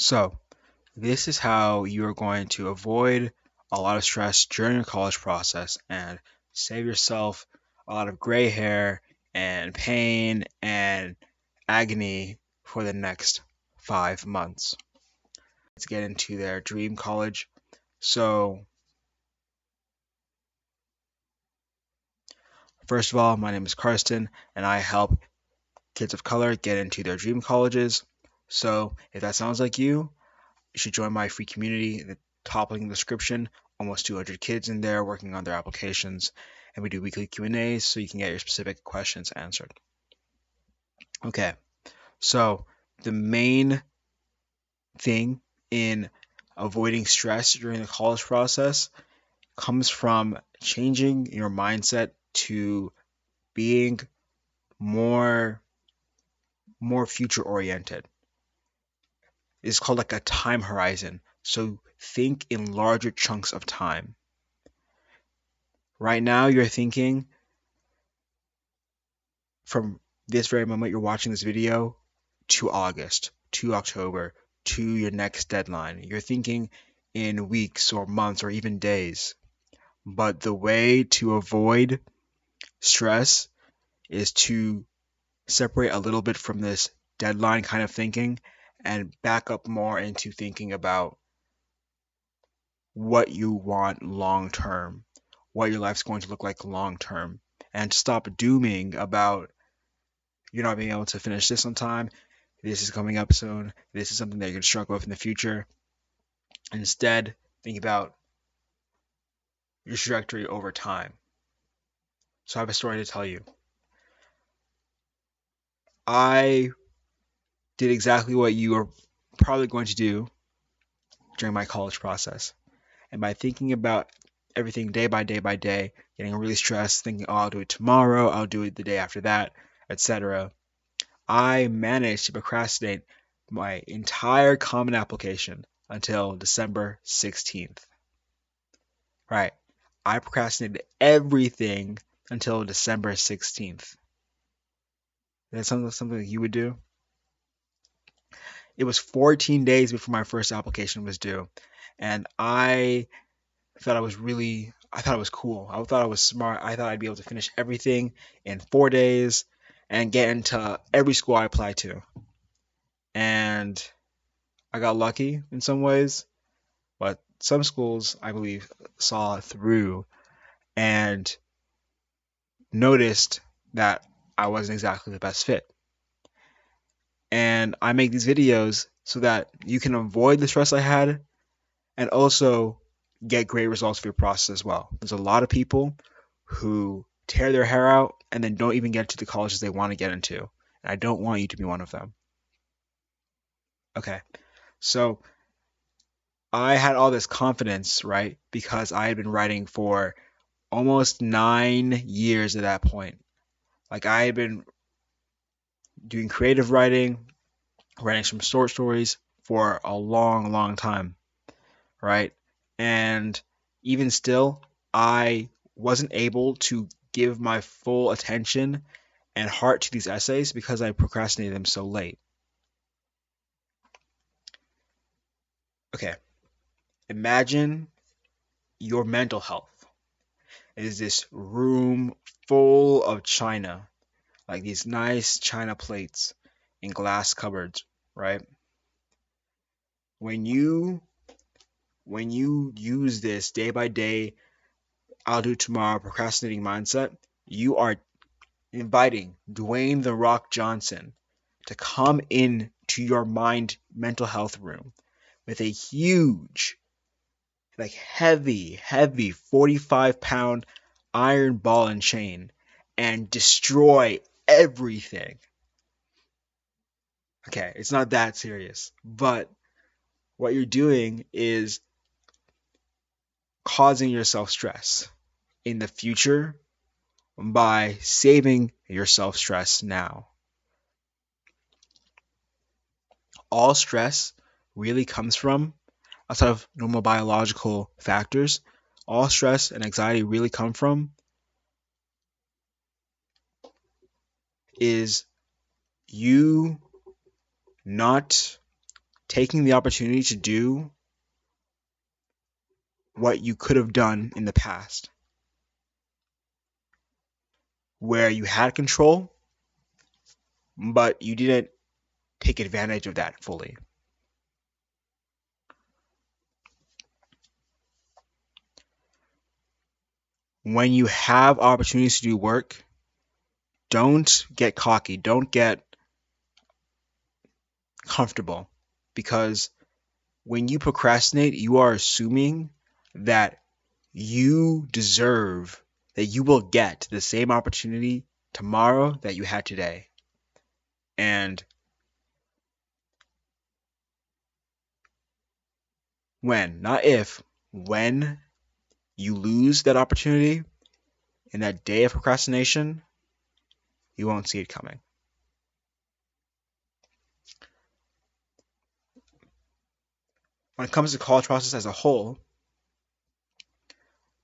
So, this is how you are going to avoid a lot of stress during your college process and save yourself a lot of gray hair and pain and agony for the next 5 months. Let's get into their dream college. So, first of all, my name is Karsten, and I help kids of color get into their dream colleges. So, if that sounds like you should join my free community. The top link in the description. Almost 200 kids in there working on their applications, and we do weekly Q&As so you can get your specific questions answered. Okay, so the main thing in avoiding stress during the college process comes from changing your mindset to being more future oriented. It's called like a time horizon. So think in larger chunks of time. Right now, you're thinking from this very moment you're watching this video to August, to October, to your next deadline. You're thinking in weeks or months or even days. But the way to avoid stress is to separate a little bit from this deadline kind of thinking and back up more into thinking about what you want long term, what your life's going to look like long term, and stop dooming about you're not being able to finish this on time. This is coming up soon. This is something that you're going to struggle with in the future. Instead, think about your trajectory over time. So I have a story to tell you. I did exactly what you are probably going to do during my college process. And by thinking about everything day by day by day, getting really stressed, thinking, oh, I'll do it tomorrow, I'll do it the day after that, etc., I managed to procrastinate my entire common application until December 16th. Right. I procrastinated everything until December 16th. That's something you would do? It was 14 days before my first application was due. And I thought it was cool. I thought I was smart. I thought I'd be able to finish everything in 4 days and get into every school I applied to. And I got lucky in some ways, but some schools, I believe, saw through and noticed that I wasn't exactly the best fit. And I make these videos so that you can avoid the stress I had and also get great results for your process as well. There's a lot of people who tear their hair out and then don't even get to the colleges they want to get into. And I don't want you to be one of them. Okay. So I had all this confidence, right? Because I had been writing for almost 9 years at that point. Like I had been doing creative writing some short stories for a long, long time, right? And even still, I wasn't able to give my full attention and heart to these essays because I procrastinated them so late. Okay, imagine your mental health. It is this room full of china, like these nice china plates in glass cupboards, right? When you use this day by day, I'll do tomorrow procrastinating mindset, you are inviting Dwayne the Rock Johnson to come in to your mental health room with a huge, like heavy 45-pound iron ball and chain and destroy everything. Okay, it's not that serious, but what you're doing is causing yourself stress in the future by saving yourself stress now. All stress really comes from, outside of normal biological factors, all stress and anxiety really come from is you not taking the opportunity to do what you could have done in the past, where you had control, but you didn't take advantage of that fully. When you have opportunities to do work, don't get cocky, don't get comfortable, because when you procrastinate, you are assuming that you deserve, that you will get the same opportunity tomorrow that you had today. And when, not if, when you lose that opportunity in that day of procrastination, you won't see it coming. When it comes to the college process as a whole,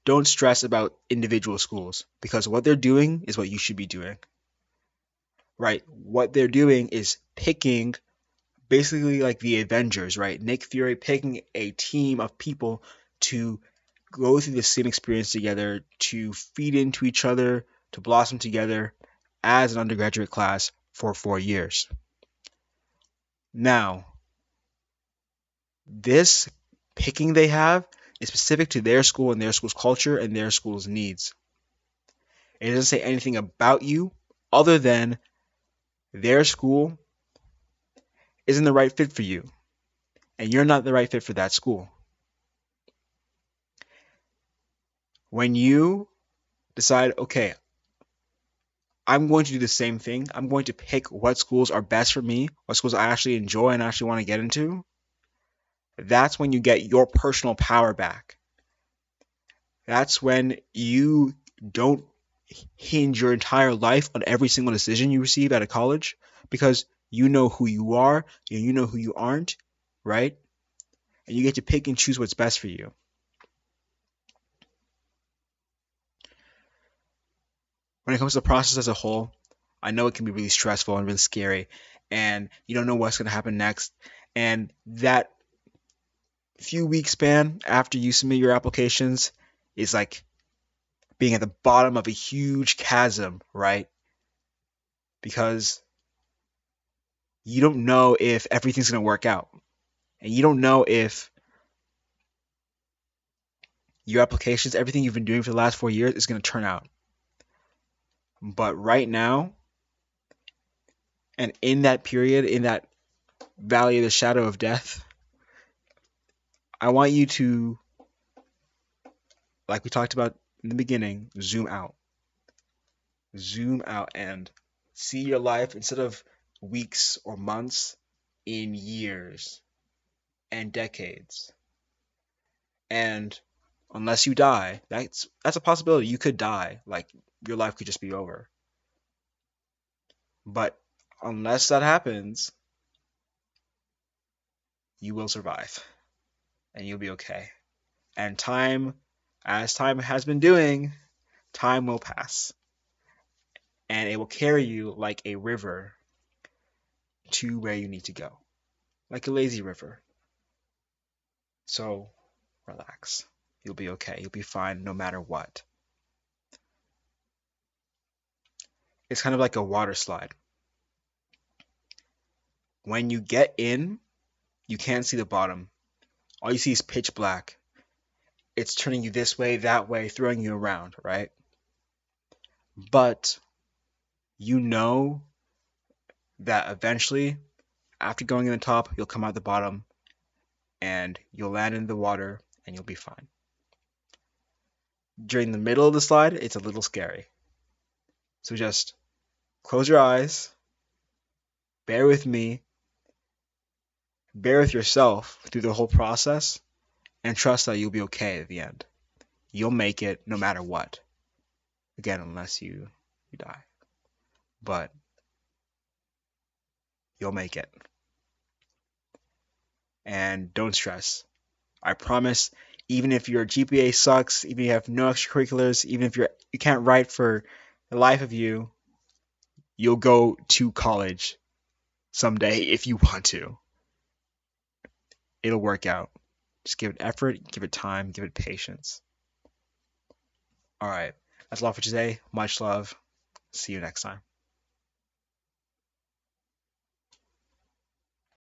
don't stress about individual schools, because what they're doing is what you should be doing. Right? What they're doing is picking, basically like the Avengers, right? Nick Fury picking a team of people to go through the same experience together, to feed into each other, to blossom together as an undergraduate class for 4 years. Now, this picking they have is specific to their school and their school's culture and their school's needs. It doesn't say anything about you other than their school isn't the right fit for you, and you're not the right fit for that school. When you decide, okay, I'm going to do the same thing, I'm going to pick what schools are best for me, what schools I actually enjoy and actually want to get into, that's when you get your personal power back. That's when you don't hinge your entire life on every single decision you receive out of college, because you know who you are and you know who you aren't, right? And you get to pick and choose what's best for you. When it comes to the process as a whole, I know it can be really stressful and really scary, and you don't know what's going to happen next. And that few week span after you submit your applications is like being at the bottom of a huge chasm, right? Because you don't know if everything's going to work out. And you don't know if your applications, everything you've been doing for the last 4 years, is going to turn out. But right now, and in that period, in that valley of the shadow of death, I want you to, like we talked about in the beginning, zoom out. Zoom out and see your life, instead of weeks or months, in years and decades. And unless you die, that's a possibility. You could die. Like, your life could just be over. But unless that happens, you will survive and you'll be okay. And time, as time has been doing, time will pass. And it will carry you like a river to where you need to go, like a lazy river. So relax. You'll be okay. You'll be fine no matter what. It's kind of like a water slide. When you get in, you can't see the bottom. All you see is pitch black. It's turning you this way, that way, throwing you around, right? But you know that eventually, after going in the top, you'll come out the bottom and you'll land in the water and you'll be fine. During the middle of the slide, it's a little scary. So just close your eyes, bear with me, bear with yourself through the whole process, and trust that you'll be okay at the end. You'll make it no matter what. Again, unless you die. But you'll make it. And don't stress. I promise, even if your GPA sucks, even if you have no extracurriculars, even if you can't write for the life of you, you'll go to college someday if you want to. It'll work out. Just give it effort, give it time, give it patience. All right. That's all for today. Much love. See you next time.